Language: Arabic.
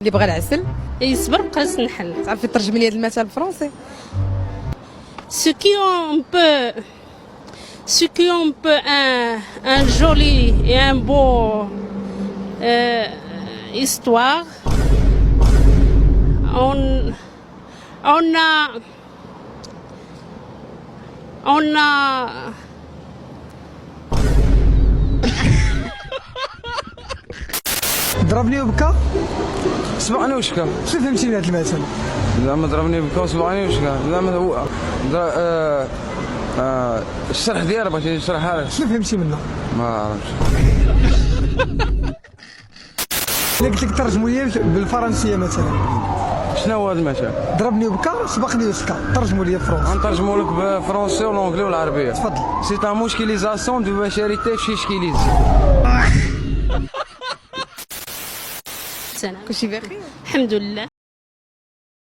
اللي بغى العسل يصبر بقى نحل. تعرفي ترجمي لي هذا المثل بالفرنسي؟ Ce qui on peut un joli et un beau histoire, on a ضربني وبكى. سبقني وشكا. شنو فهمتي من هذا المثل؟ زعما ضربني بكا وسبقني وشكا. زعما هو الشرح ديالها بغيتي نشرحها لك. شنو فهمتي منه؟ ما عرفتش. الا قلت لك ترجموا لي بالفرنسيه مثلا. شنو هو هذا المثل؟ ضربني وبكى سبقني وسكى. ترجموا لي بالفرنسي. غنترجموا لك بالفرنسي والانجلي والعربيه. تفضل. سي ان موشكيليزاسيون دو بشريتي في شيشكيليز. سلام. كلشي بخير؟ الحمد لله.